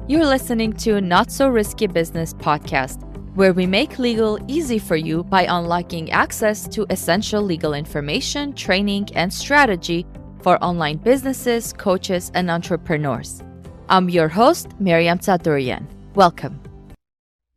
You're listening to Not So Risky Business podcast, where we make legal easy for you by unlocking access to essential legal information, training, and strategy for online businesses, coaches, and entrepreneurs. I'm your host, Mariam Tsaturyan. Welcome.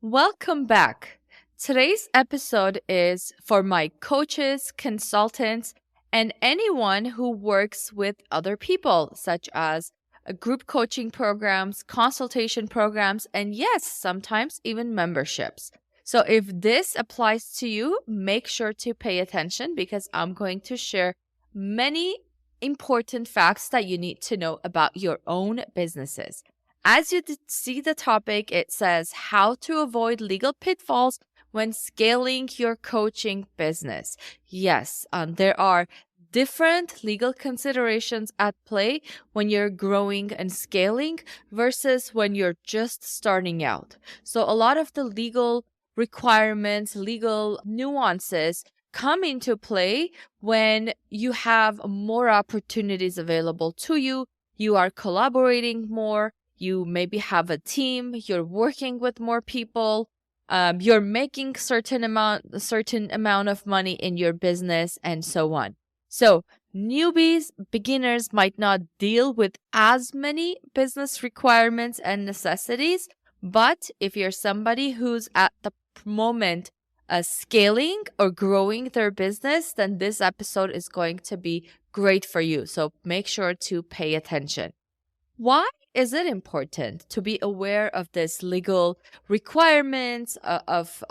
Welcome back. Today's episode is for my coaches, consultants, and anyone who works with other people, such as group coaching programs, consultation programs, and yes, sometimes even memberships. So if this applies to you, make sure to pay attention because I'm going to share many important facts that you need to know about your own businesses. As you see the topic, it says how to avoid legal pitfalls when scaling your coaching business. Yes, there are different legal considerations at play when you're growing and scaling versus when you're just starting out. So a lot of the legal requirements, legal nuances come into play when you have more opportunities available to you. You are collaborating more. You maybe have a team. You're working with more people. You're making certain amount of money in your business and so on. So newbies, beginners might not deal with as many business requirements and necessities, but if you're somebody who's at the moment scaling or growing their business, then this episode is going to be great for you. So make sure to pay attention. Why is it important to be aware of this legal requirements, of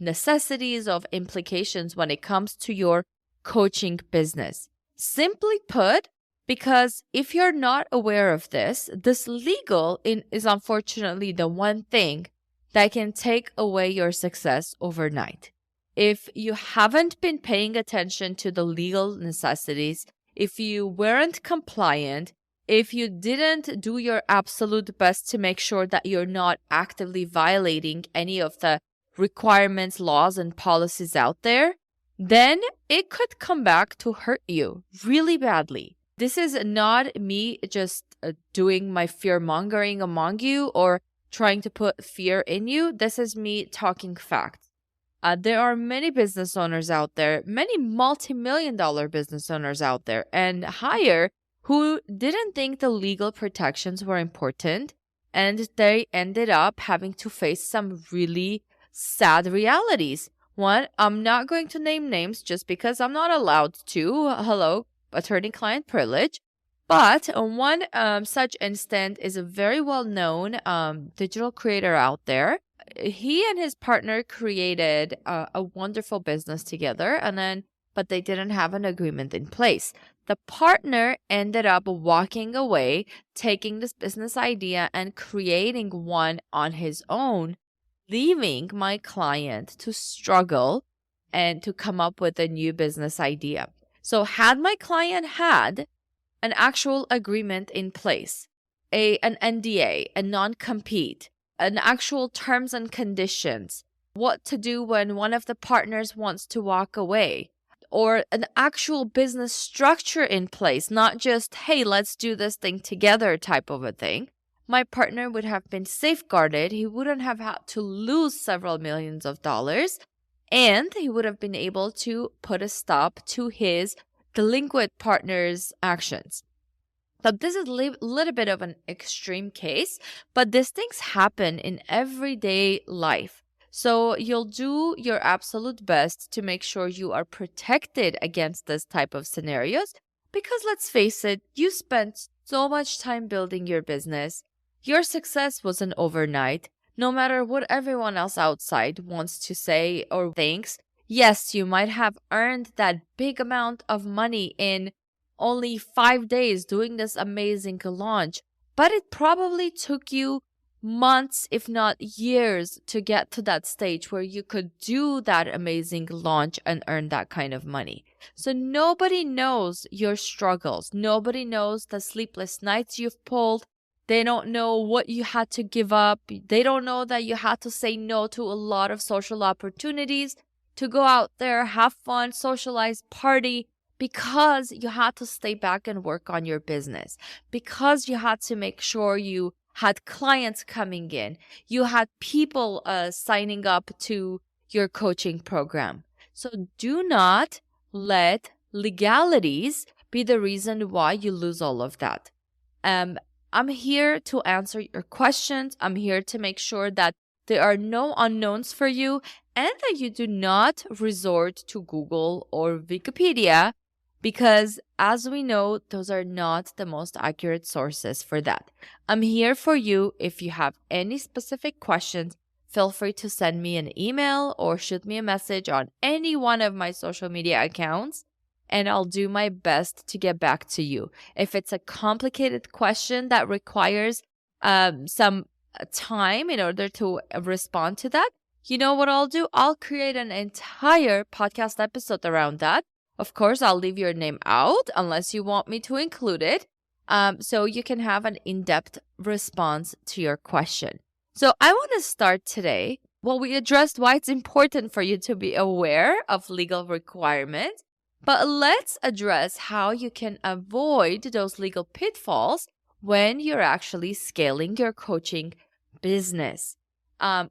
necessities, of implications when it comes to your coaching business? Simply put, because if you're not aware of this legal is unfortunately the one thing that can take away your success overnight. If you haven't been paying attention to the legal necessities, if you weren't compliant, if you didn't do your absolute best to make sure that you're not actively violating any of the requirements, laws, and policies out there, then it could come back to hurt you really badly. This is not me just doing my fear mongering among you or trying to put fear in you. This is me talking facts. There are many business owners out there, many multi-million-dollar business owners out there and higher who didn't think the legal protections were important, and they ended up having to face some really sad realities. One, I'm not going to name names just because I'm not allowed to. Hello, attorney-client privilege. But one such instance is a very well-known digital creator out there. He and his partner created a wonderful business together, but they didn't have an agreement in place. The partner ended up walking away, taking this business idea and creating one on his own, leaving my client to struggle and to come up with a new business idea. So had my client had an actual agreement in place, an NDA, a non-compete, an actual terms and conditions, what to do when one of the partners wants to walk away, or an actual business structure in place, not just, hey, let's do this thing together type of a thing, my partner would have been safeguarded. He wouldn't have had to lose several millions of dollars, and he would have been able to put a stop to his delinquent partner's actions. So this is a little bit of an extreme case, but these things happen in everyday life. So you'll do your absolute best to make sure you are protected against this type of scenarios because let's face it, you spent so much time building your business. Your success wasn't overnight. No matter what everyone else outside wants to say or thinks, yes, you might have earned that big amount of money in only 5 days doing this amazing launch, but it probably took you months, if not years, to get to that stage where you could do that amazing launch and earn that kind of money. So nobody knows your struggles. Nobody knows the sleepless nights you've pulled. They don't know what you had to give up. They don't know that you had to say no to a lot of social opportunities to go out there, have fun, socialize, party, because you had to stay back and work on your business, because you had to make sure you had clients coming in, you had people signing up to your coaching program. So do not let legalities be the reason why you lose all of that. I'm here to answer your questions. I'm here to make sure that there are no unknowns for you and that you do not resort to Google or Wikipedia, because as we know, those are not the most accurate sources for that. I'm here for you. If you have any specific questions, feel free to send me an email or shoot me a message on any one of my social media accounts, and I'll do my best to get back to you. If it's a complicated question that requires some time in order to respond to that, you know what I'll do? I'll create an entire podcast episode around that. Of course, I'll leave your name out unless you want me to include it, so you can have an in-depth response to your question. So I want to start today. Well, we addressed why it's important for you to be aware of legal requirements, but let's address how you can avoid those legal pitfalls when you're actually scaling your coaching business.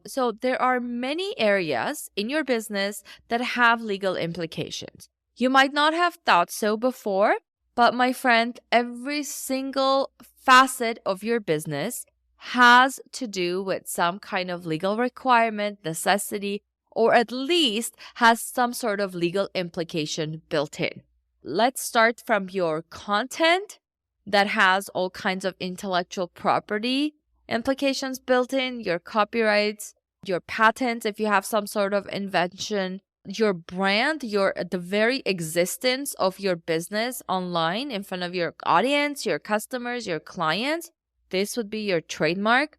So there are many areas in your business that have legal implications. You might not have thought so before, but my friend, every single facet of your business has to do with some kind of legal requirement, necessity, or at least has some sort of legal implication built in. Let's start from your content that has all kinds of intellectual property implications built in, your copyrights, your patents, if you have some sort of invention, your brand, the very existence of your business online in front of your audience, your customers, your clients. This would be your trademark.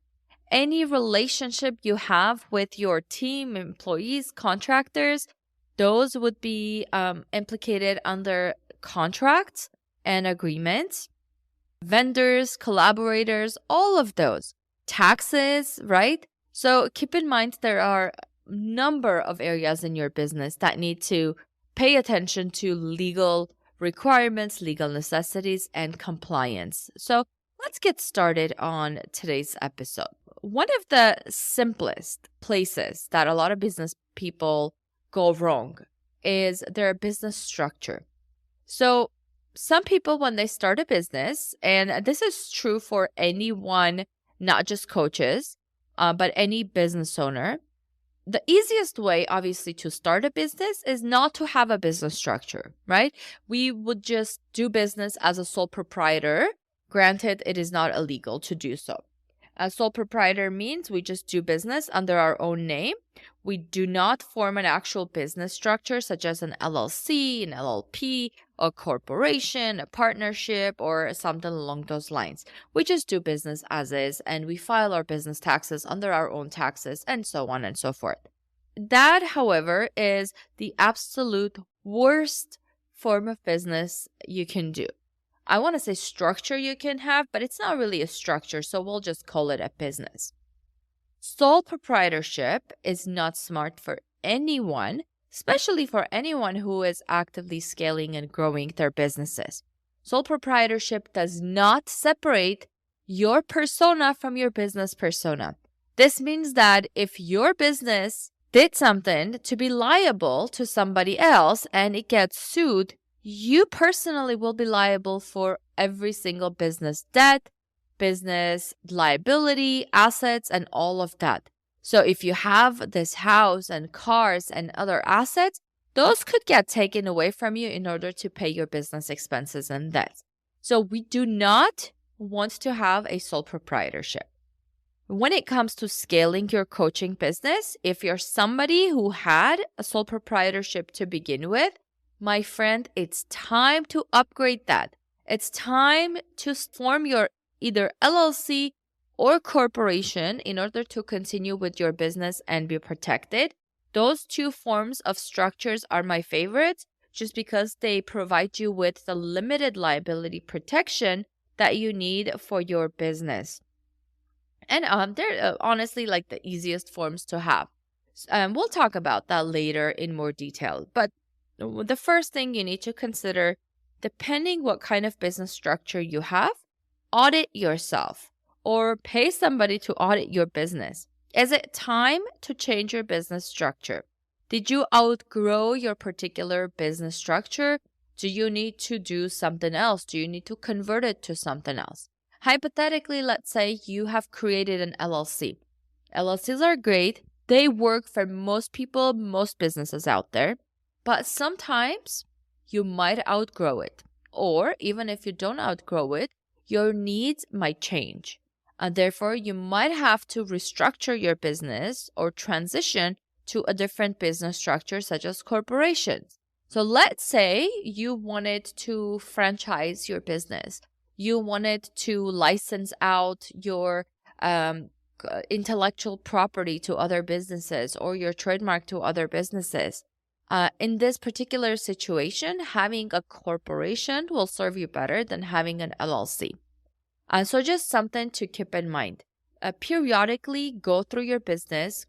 Any relationship you have with your team, employees, contractors, those would be implicated under contracts and agreements. Vendors, collaborators, all of those. Taxes, right? So keep in mind there are a number of areas in your business that need to pay attention to legal requirements, legal necessities, and compliance. So let's get started on today's episode. One of the simplest places that a lot of business people go wrong is their business structure. So some people, when they start a business, and this is true for anyone, not just coaches, but any business owner, the easiest way, obviously, to start a business is not to have a business structure, right? We would just do business as a sole proprietor. Granted, it is not illegal to do so. A sole proprietor means we just do business under our own name. We do not form an actual business structure such as an LLC, an LLP, a corporation, a partnership, or something along those lines. We just do business as is, and we file our business taxes under our own taxes, and so on and so forth. That, however, is the absolute worst form of business you can do. I want to say structure you can have, but it's not really a structure, so we'll just call it a business. Sole proprietorship is not smart for anyone, especially for anyone who is actively scaling and growing their businesses. Sole proprietorship does not separate your persona from your business persona. This means that if your business did something to be liable to somebody else and it gets sued, you personally will be liable for every single business debt, business liability, assets, and all of that. So if you have this house and cars and other assets, those could get taken away from you in order to pay your business expenses and debts. So we do not want to have a sole proprietorship. When it comes to scaling your coaching business, if you're somebody who had a sole proprietorship to begin with, my friend, it's time to upgrade that. It's time to form your either LLC or corporation in order to continue with your business and be protected. Those two forms of structures are my favorites just because they provide you with the limited liability protection that you need for your business. And they're honestly like the easiest forms to have. We'll talk about that later in more detail. But the first thing you need to consider, depending what kind of business structure you have, audit yourself. or pay somebody to audit your business? Is it time to change your business structure? Did you outgrow your particular business structure? Do you need to do something else? Do you need to convert it to something else? Hypothetically, let's say you have created an LLC. LLCs are great. They work for most people, most businesses out there. But sometimes you might outgrow it. Or even if you don't outgrow it, your needs might change. And therefore, you might have to restructure your business or transition to a different business structure, such as corporations. So let's say you wanted to franchise your business. You wanted to license out your intellectual property to other businesses or your trademark to other businesses. In this particular situation, having a corporation will serve you better than having an LLC. So just something to keep in mind. Periodically go through your business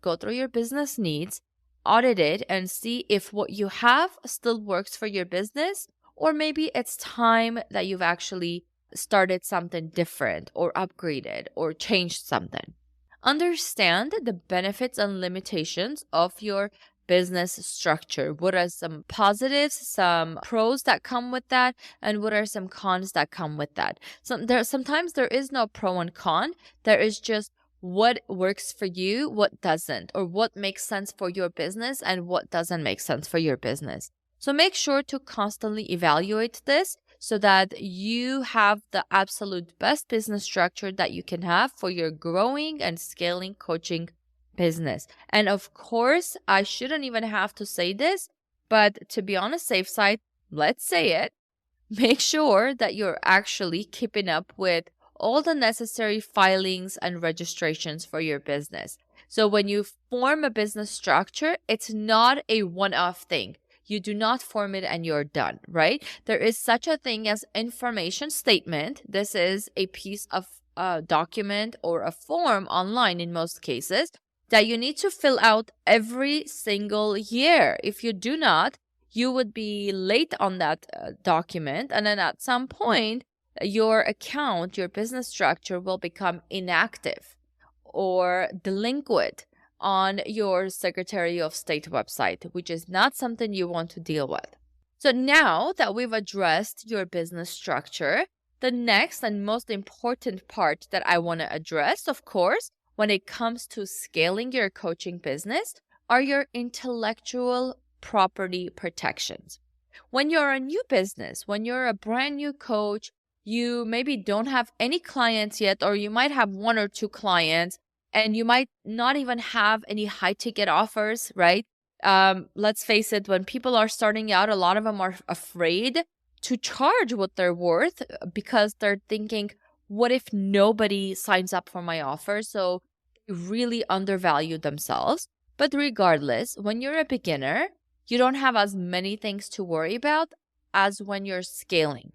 needs, audit it, and see if what you have still works for your business, or maybe it's time that you've actually started something different or upgraded or changed something. Understand the benefits and limitations of your business structure. What are some positives, some pros that come with that, and what are some cons that come with that? Sometimes there is no pro and con. There is just what works for you, what doesn't, or what makes sense for your business and what doesn't make sense for your business. So make sure to constantly evaluate this so that you have the absolute best business structure that you can have for your growing and scaling coaching business. And of course, I shouldn't even have to say this, but to be on a safe side, let's say it. Make sure that you're actually keeping up with all the necessary filings and registrations for your business. So when you form a business structure, it's not a one-off thing. You do not form it and you're done, right? There is such a thing as information statement. This is a piece of document or a form online in most cases that you need to fill out every single year. If you do not, you would be late on that document. And then at some point, your account, your business structure will become inactive or delinquent on your Secretary of State website, which is not something you want to deal with. So now that we've addressed your business structure, the next and most important part that I want to address, of course, when it comes to scaling your coaching business, are your intellectual property protections. When you're a new business, when you're a brand new coach, you maybe don't have any clients yet, or you might have one or two clients, and you might not even have any high ticket offers, right? Let's face it, when people are starting out, a lot of them are afraid to charge what they're worth because they're thinking, what if nobody signs up for my offer? So they really undervalue themselves. But regardless, when you're a beginner, you don't have as many things to worry about as when you're scaling.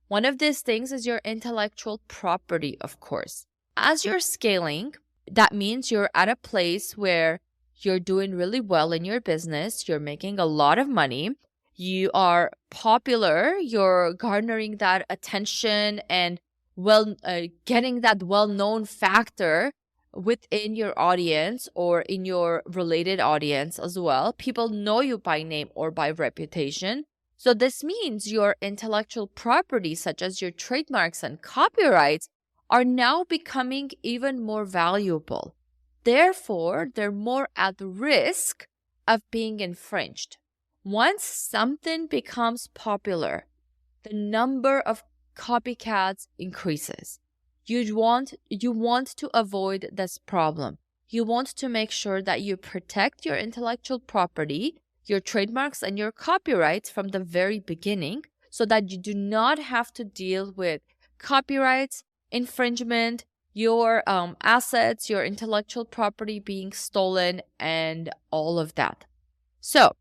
One of these things is your intellectual property, of course. As you're scaling, that means you're at a place where you're doing really well in your business, you're making a lot of money, you are popular, you're garnering that attention and getting that well-known factor within your audience or in your related audience as well. People know you by name or by reputation. So this means your intellectual property, such as your trademarks and copyrights, are now becoming even more valuable. Therefore, they're more at risk of being infringed. Once something becomes popular, the number of copycats increases. You want to avoid this problem. You want to make sure that you protect your intellectual property, your trademarks, and your copyrights from the very beginning so that you do not have to deal with copyrights, infringement, your assets, your intellectual property being stolen, and all of that. So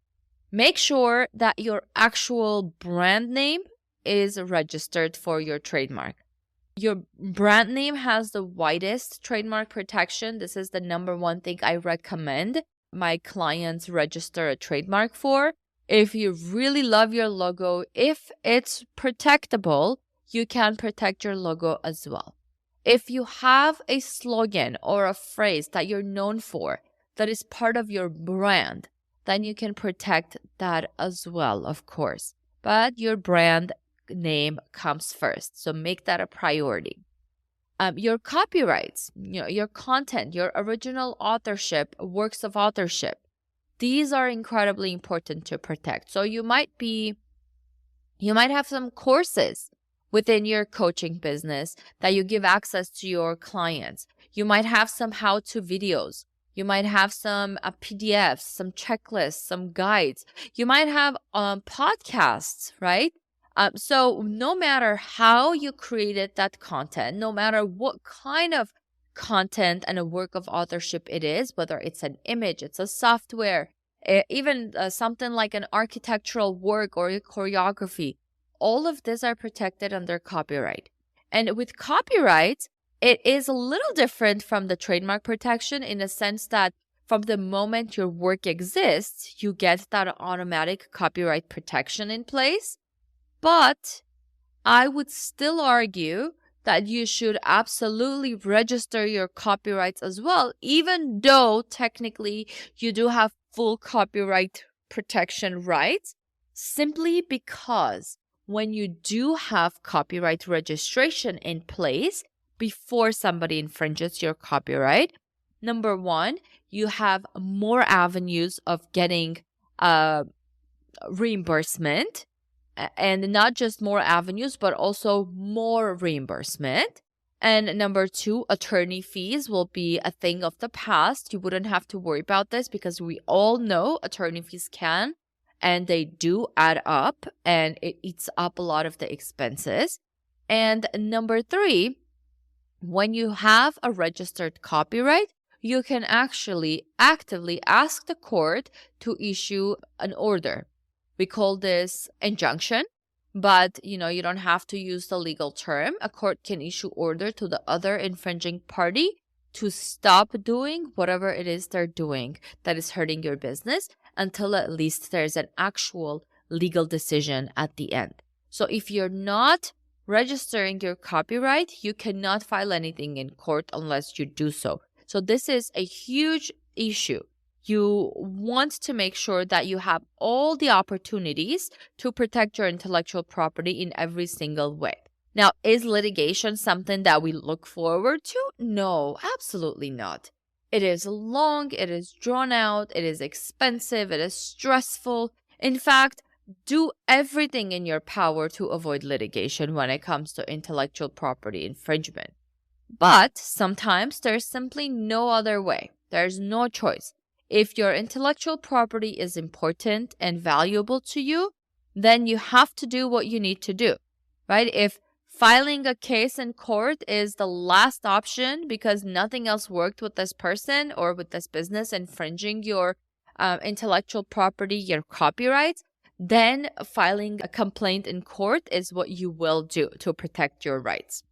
make sure that your actual brand name is registered for your trademark. Your brand name has the widest trademark protection. This is the number one thing I recommend my clients register a trademark for. If you really love your logo, if it's protectable, you can protect your logo as well. If you have a slogan or a phrase that you're known for, that is part of your brand, then you can protect that as well, of course. But your brand name comes first, so make that a priority. Your copyrights, your content, your original authorship, works of authorship, these are incredibly important to protect. So you might have some courses within your coaching business that you give access to your clients. You might have some how-to videos. You might have some PDFs, some checklists, some guides. You might have podcasts, right? So no matter how you created that content, no matter what kind of content and a work of authorship it is, whether it's an image, it's a software, even something like an architectural work or a choreography, all of these are protected under copyright. And with copyright, it is a little different from the trademark protection in the sense that from the moment your work exists, you get that automatic copyright protection in place. But I would still argue that you should absolutely register your copyrights as well, even though technically you do have full copyright protection rights, simply because when you do have copyright registration in place before somebody infringes your copyright, number one, you have more avenues of getting reimbursement. And not just more avenues, but also more reimbursement. And number two, attorney fees will be a thing of the past. You wouldn't have to worry about this because we all know attorney fees can and they do add up and it eats up a lot of the expenses. And number three, when you have a registered copyright, you can actually actively ask the court to issue an order. We call this injunction, but you don't have to use the legal term. A court can issue order to the other infringing party to stop doing whatever it is they're doing that is hurting your business until at least there's an actual legal decision at the end. So if you're not registering your copyright, you cannot file anything in court unless you do so. So this is a huge issue. You want to make sure that you have all the opportunities to protect your intellectual property in every single way. Now, is litigation something that we look forward to? No, absolutely not. It is long, it is drawn out, it is expensive, it is stressful. In fact, do everything in your power to avoid litigation when it comes to intellectual property infringement. But sometimes there's simply no other way. There's no choice. If your intellectual property is important and valuable to you, then you have to do what you need to do, right? If filing a case in court is the last option because nothing else worked with this person or with this business infringing your intellectual property, your copyrights, then filing a complaint in court is what you will do to protect your rights.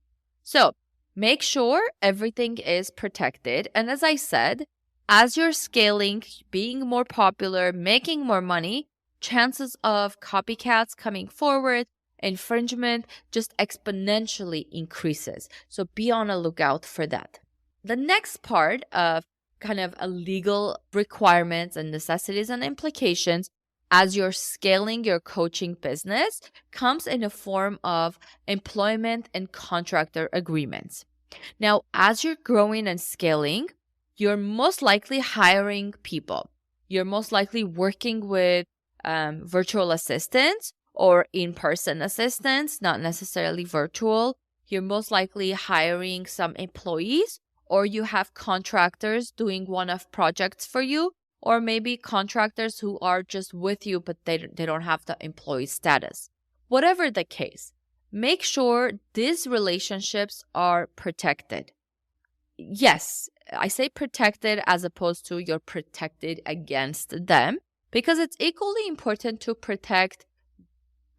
So make sure everything is protected. And as I said, as you're scaling, being more popular, making more money, chances of copycats coming forward, infringement just exponentially increases. So be on a lookout for that. The next part of kind of a legal requirements and necessities and implications as you're scaling your coaching business comes in a form of employment and contractor agreements. Now, as you're growing and scaling, you're most likely hiring people. You're most likely working with virtual assistants or in-person assistants, not necessarily virtual. You're most likely hiring some employees, or you have contractors doing one-off projects for you, or maybe contractors who are just with you, but they don't have the employee status. Whatever the case, make sure these relationships are protected. Yes, I say protected as opposed to you're protected against them, because it's equally important to protect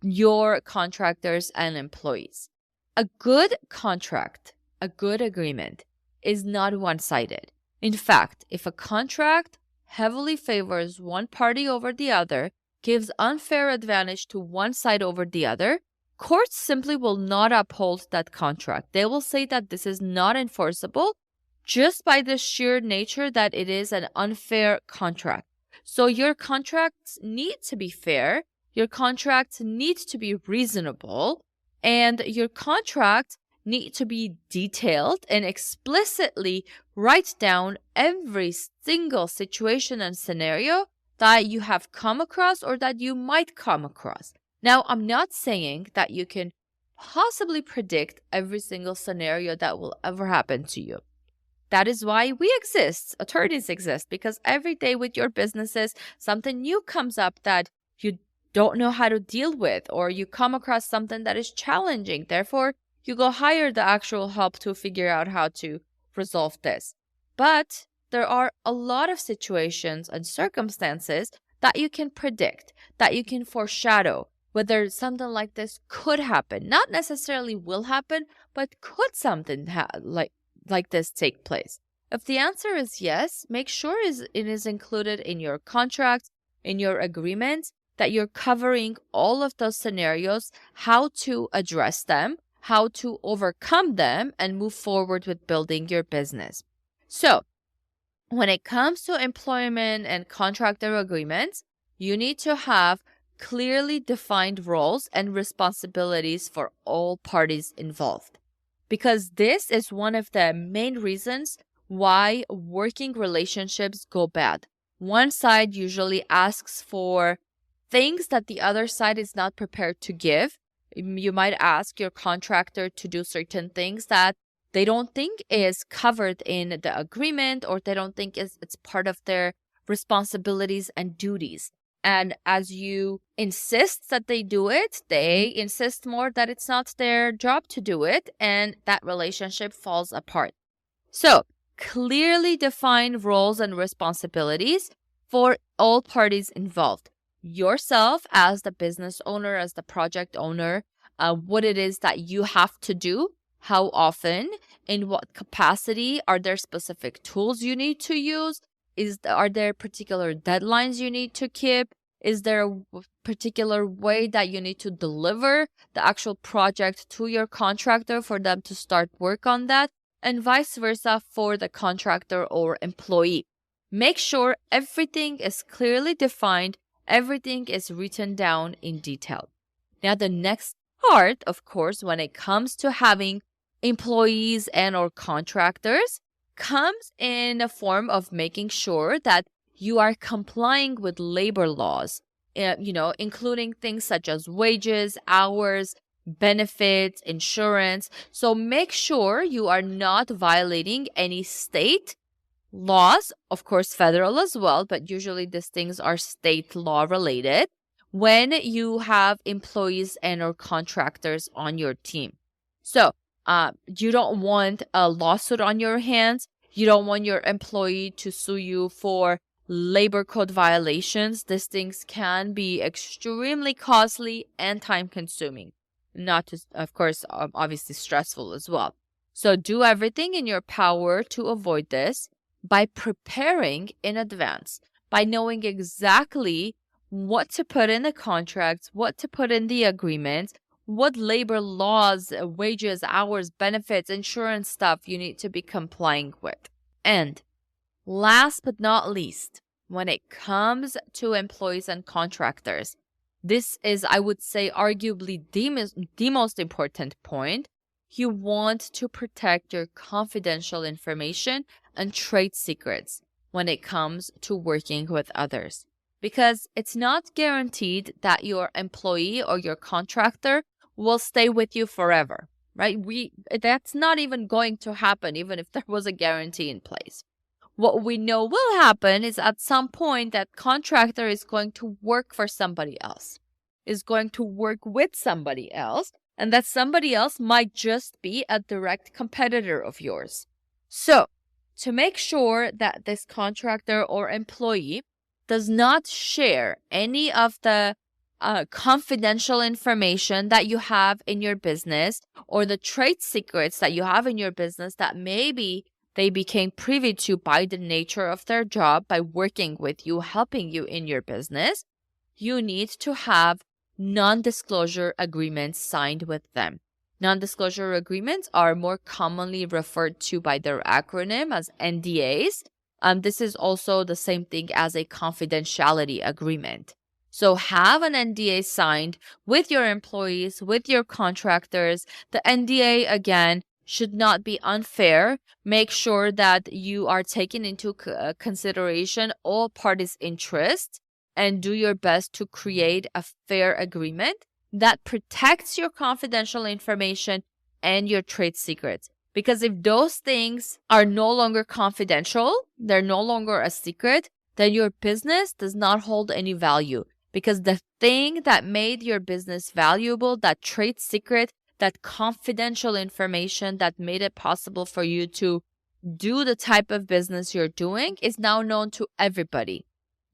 your contractors and employees. A good contract, a good agreement is not one-sided. In fact, if a contract heavily favors one party over the other, gives unfair advantage to one side over the other, courts simply will not uphold that contract. They will say that this is not enforceable just by the sheer nature that it is an unfair contract. So your contracts need to be fair, your contracts need to be reasonable, and your contract need to be detailed and explicitly write down every single situation and scenario that you have come across or that you might come across. Now, I'm not saying that you can possibly predict every single scenario that will ever happen to you. That is why we exist. Attorneys exist, because every day with your businesses, something new comes up that you don't know how to deal with, or you come across something that is challenging. Therefore, you go hire the actual help to figure out how to resolve this. But there are a lot of situations and circumstances that you can predict, that you can foreshadow, whether something like this could happen. Not necessarily will happen, but could something like this take place? If the answer is yes, make sure it is included in your contract, in your agreement, that you're covering all of those scenarios, how to address them, how to overcome them, and move forward with building your business. So, when it comes to employment and contractor agreements, you need to have clearly defined roles and responsibilities for all parties involved. Because this is one of the main reasons why working relationships go bad. One side usually asks for things that the other side is not prepared to give. You might ask your contractor to do certain things that they don't think is covered in the agreement, or they don't think it's part of their responsibilities and duties. And as you insist that they do it, they insist more that it's not their job to do it, and that relationship falls apart. So, clearly define roles and responsibilities for all parties involved. Yourself as the business owner, as the project owner, what it is that you have to do, how often, in what capacity, are there specific tools you need to use? Are there particular deadlines you need to keep? Is there a particular way that you need to deliver the actual project to your contractor for them to start work on that? And vice versa for the contractor or employee. Make sure everything is clearly defined, everything is written down in detail. Now, the next part, of course, when it comes to having employees and or contractors, comes in a form of making sure that you are complying with labor laws, including things such as wages, hours, benefits, insurance. So make sure you are not violating any state laws, of course, federal as well, but usually these things are state law related when you have employees and or contractors on your team. So you don't want a lawsuit on your hands. You don't want your employee to sue you for labor code violations. These things can be extremely costly and time consuming. Not to, of course, obviously stressful as well. So do everything in your power to avoid this by preparing in advance, by knowing exactly what to put in the contracts, what to put in the agreements, what labor laws, wages, hours, benefits, insurance stuff you need to be complying with. And last but not least, when it comes to employees and contractors, this is, I would say, arguably the most important point. You want to protect your confidential information and trade secrets when it comes to working with others. Because it's not guaranteed that your employee or your contractor will stay with you forever, right? That's not even going to happen, even if there was a guarantee in place. What we know will happen is at some point that contractor is going to work for somebody else, is going to work with somebody else, and that somebody else might just be a direct competitor of yours. So, to make sure that this contractor or employee does not share any of the confidential information that you have in your business, or the trade secrets that you have in your business that maybe they became privy to by the nature of their job, by working with you, helping you in your business, you need to have non-disclosure agreements signed with them. Non-disclosure agreements are more commonly referred to by their acronym as NDAs. This is also the same thing as a confidentiality agreement. So have an NDA signed with your employees, with your contractors. The NDA, again, should not be unfair. Make sure that you are taking into consideration all parties' interests and do your best to create a fair agreement that protects your confidential information and your trade secrets. Because if those things are no longer confidential, they're no longer a secret, then your business does not hold any value. Because the thing that made your business valuable, that trade secret, that confidential information that made it possible for you to do the type of business you're doing, is now known to everybody.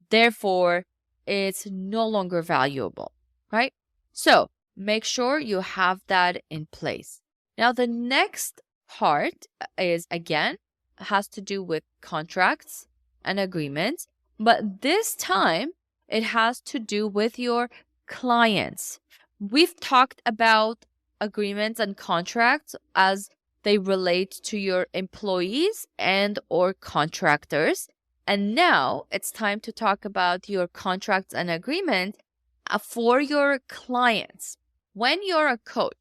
Therefore, it's no longer valuable, right? So make sure you have that in place. Now, the next part is, again, has to do with contracts and agreements, but this time it has to do with your clients. We've talked about agreements and contracts as they relate to your employees and or contractors. And now it's time to talk about your contracts and agreements for your clients. When you're a coach,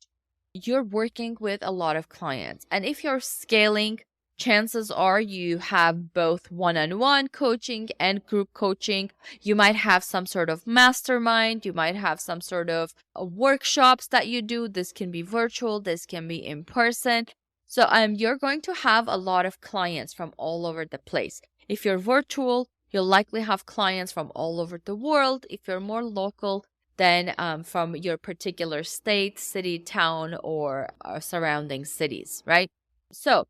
you're working with a lot of clients. And if you're scaling, chances are you have both one-on-one coaching and group coaching. You might have some sort of mastermind. You might have some sort of workshops that you do. This can be virtual. This can be in person. So you're going to have a lot of clients from all over the place. If you're virtual, you'll likely have clients from all over the world. If you're more local, then from your particular state, city, town, or surrounding cities, right? So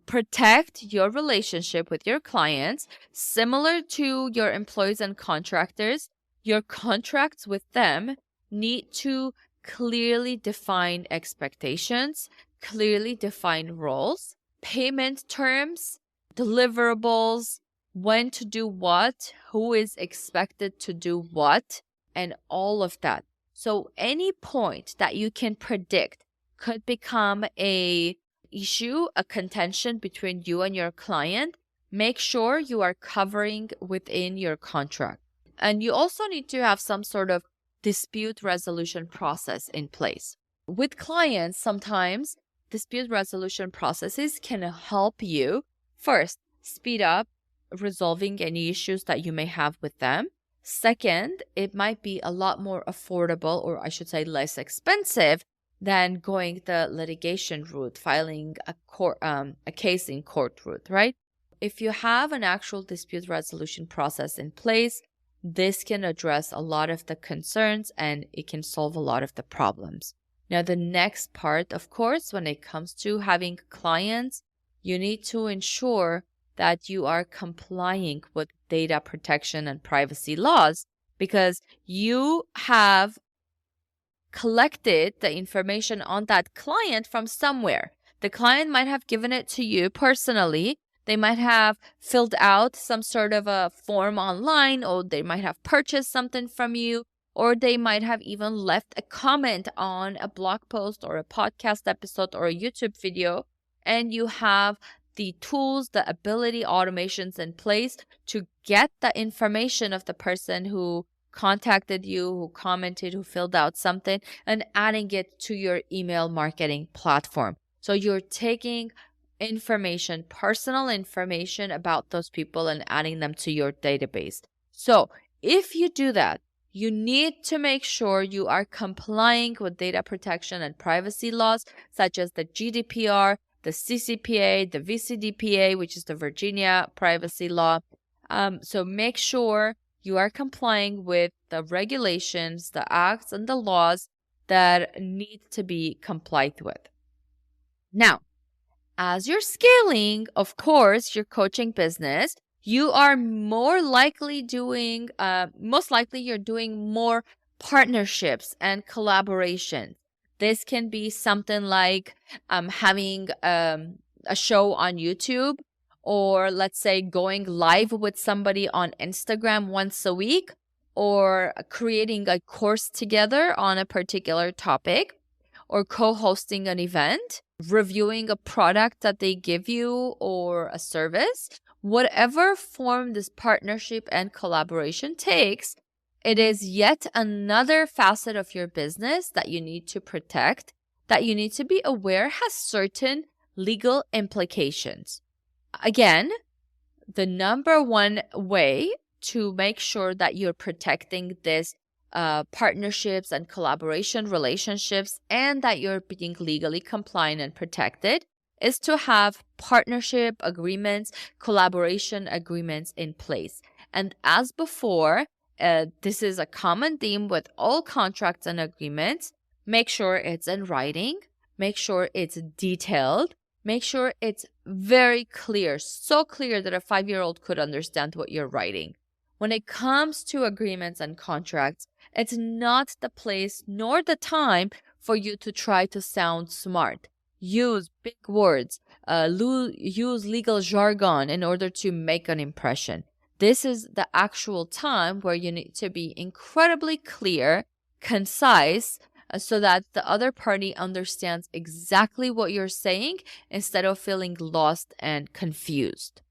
protect your relationship with your clients. Similar to your employees and contractors, your contracts with them need to clearly define expectations, clearly define roles, payment terms, deliverables, when to do what, who is expected to do what, and all of that. So any point that you can predict could become a issue, a contention between you and your client. Make sure you are covering within your contract. And you also need to have some sort of dispute resolution process in place. With clients, sometimes dispute resolution processes can help you first speed up resolving any issues that you may have with them. Second, it might be a lot more affordable, or I should say less expensive, than going the litigation route, filing a case in court route, right? If you have an actual dispute resolution process in place, this can address a lot of the concerns and it can solve a lot of the problems. Now, the next part, of course, when it comes to having clients, you need to ensure that you are complying with data protection and privacy laws, because you have collected the information on that client from somewhere. The client might have given it to you personally. They might have filled out some sort of a form online, or they might have purchased something from you, or they might have even left a comment on a blog post or a podcast episode or a YouTube video, and you have the tools, the ability, automations in place to get the information of the person who contacted you, who commented, who filled out something, and adding it to your email marketing platform. So you're taking information, personal information about those people, and adding them to your database. So if you do that, you need to make sure you are complying with data protection and privacy laws such as the GDPR, the CCPA, the VCDPA, which is the Virginia privacy law. So make sure you are complying with the regulations, the acts, and the laws that need to be complied with. Now, as you're scaling, of course, your coaching business, you are most likely you're doing more partnerships and collaborations. This can be something like having a show on YouTube, or let's say going live with somebody on Instagram once a week, or creating a course together on a particular topic, or co-hosting an event, reviewing a product that they give you or a service, whatever form this partnership and collaboration takes, it is yet another facet of your business that you need to protect, that you need to be aware has certain legal implications. Again, the number one way to make sure that you're protecting this partnerships and collaboration relationships and that you're being legally compliant and protected is to have partnership agreements, collaboration agreements in place. And as before, this is a common theme with all contracts and agreements. Make sure it's in writing. Make sure it's detailed. Make sure it's very clear, so clear that a 5-year-old could understand what you're writing. When it comes to agreements and contracts, it's not the place nor the time for you to try to sound smart. Use big words, use legal jargon in order to make an impression. This is the actual time where you need to be incredibly clear, concise, so that the other party understands exactly what you're saying instead of feeling lost and confused.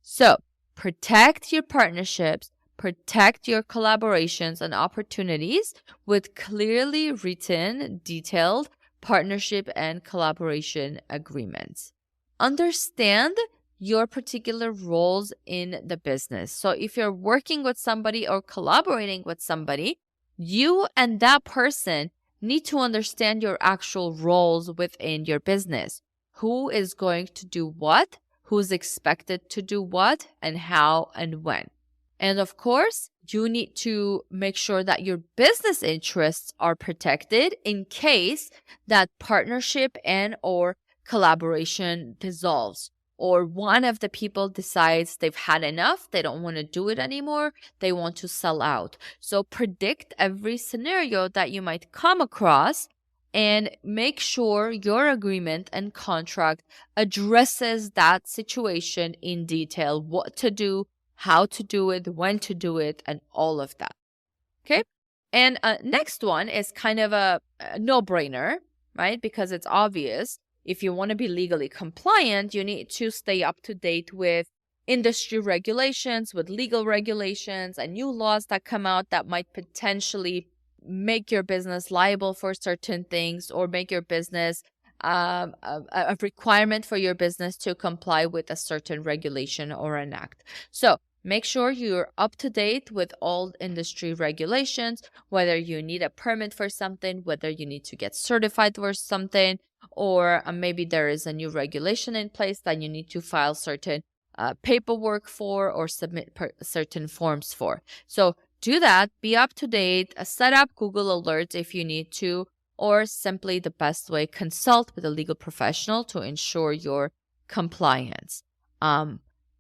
So, protect your partnerships, protect your collaborations and opportunities with clearly written, detailed partnership and collaboration agreements. Understand your particular roles in the business. So if you're working with somebody or collaborating with somebody, you and that person need to understand your actual roles within your business. Who is going to do what? Who's expected to do what? And how and when? And of course, you need to make sure that your business interests are protected in case that partnership and or collaboration dissolves, or one of the people decides they've had enough, they don't want to do it anymore, they want to sell out. So predict every scenario that you might come across and make sure your agreement and contract addresses that situation in detail, what to do, how to do it, when to do it, and all of that. Okay? And next one is kind of a no-brainer, right? Because it's obvious. If you want to be legally compliant, you need to stay up to date with industry regulations, with legal regulations, and new laws that come out that might potentially make your business liable for certain things, or make your business a requirement for your business to comply with a certain regulation or an act. So make sure you're up to date with all industry regulations, whether you need a permit for something, whether you need to get certified for something, or maybe there is a new regulation in place that you need to file certain paperwork for or submit certain forms for. So do that, be up to date, set up Google Alerts if you need to, or simply the best way, consult with a legal professional to ensure your compliance.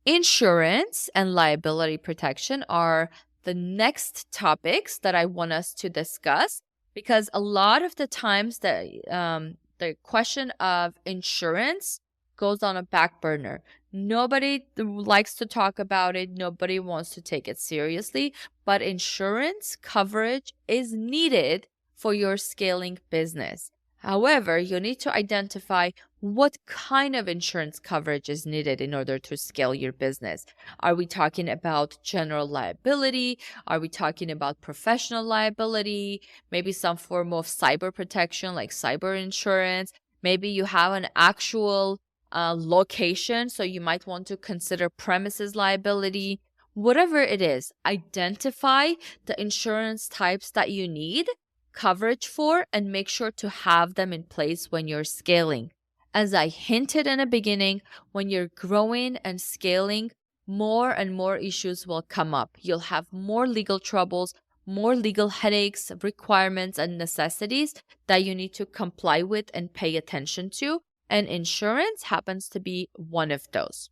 Insurance and liability protection are the next topics that I want us to discuss, because a lot of the times the question of insurance goes on a back burner. Nobody likes to talk about it. Nobody wants to take it seriously, but insurance coverage is needed for your scaling business. However, you need to identify what kind of insurance coverage is needed in order to scale your business. Are we talking about general liability? Are we talking about professional liability? Maybe some form of cyber protection like cyber insurance. Maybe you have an actual location, so you might want to consider premises liability. Whatever it is, identify the insurance types that you need coverage for and make sure to have them in place when you're scaling. As I hinted in the beginning, when you're growing and scaling, more and more issues will come up. You'll have more legal troubles, more legal headaches, requirements, and necessities that you need to comply with and pay attention to. And insurance happens to be one of those.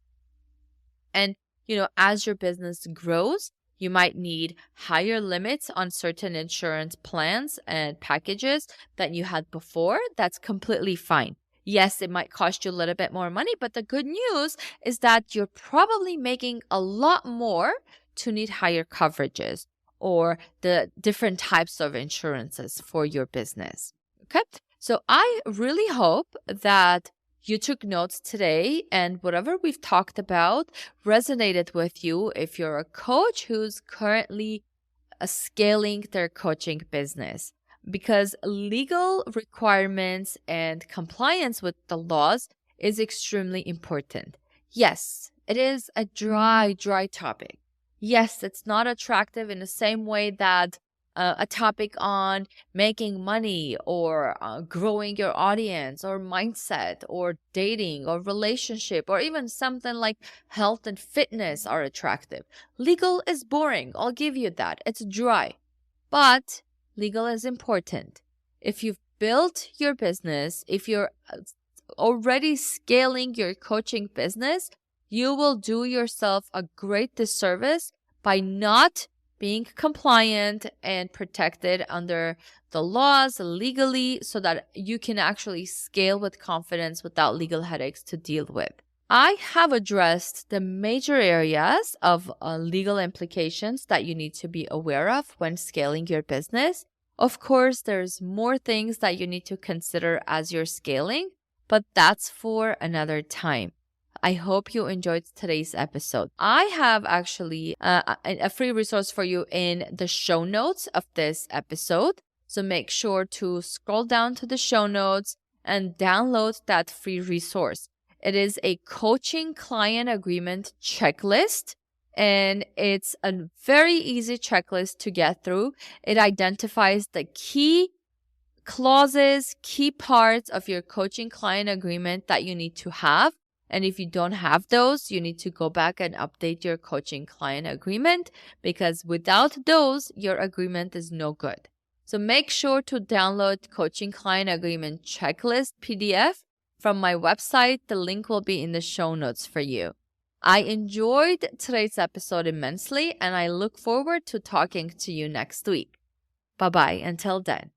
And, as your business grows, you might need higher limits on certain insurance plans and packages than you had before. That's completely fine. Yes, it might cost you a little bit more money, but the good news is that you're probably making a lot more to need higher coverages. or the different types of insurances for your business. Okay, so I really hope that you took notes today and whatever we've talked about resonated with you if you're a coach who's currently scaling their coaching business, because legal requirements and compliance with the laws is extremely important. Yes, it is a dry topic. Yes, it's not attractive in the same way that a topic on making money or growing your audience or mindset or dating or relationship or even something like health and fitness are attractive. Legal is boring. I'll give you that. It's dry. But legal is important. If you've built your business, if you're already scaling your coaching business, you will do yourself a great disservice by not being compliant and protected under the laws legally so that you can actually scale with confidence without legal headaches to deal with. I have addressed the major areas of legal implications that you need to be aware of when scaling your business. Of course, there's more things that you need to consider as you're scaling, but that's for another time. I hope you enjoyed today's episode. I have actually a free resource for you in the show notes of this episode. So make sure to scroll down to the show notes and download that free resource. It is a coaching client agreement checklist, and it's a very easy checklist to get through. It identifies the key clauses, key parts of your coaching client agreement that you need to have. And if you don't have those, you need to go back and update your coaching client agreement, because without those, your agreement is no good. So make sure to download Coaching Client Agreement Checklist PDF from my website. The link will be in the show notes for you. I enjoyed today's episode immensely, and I look forward to talking to you next week. Bye-bye until then.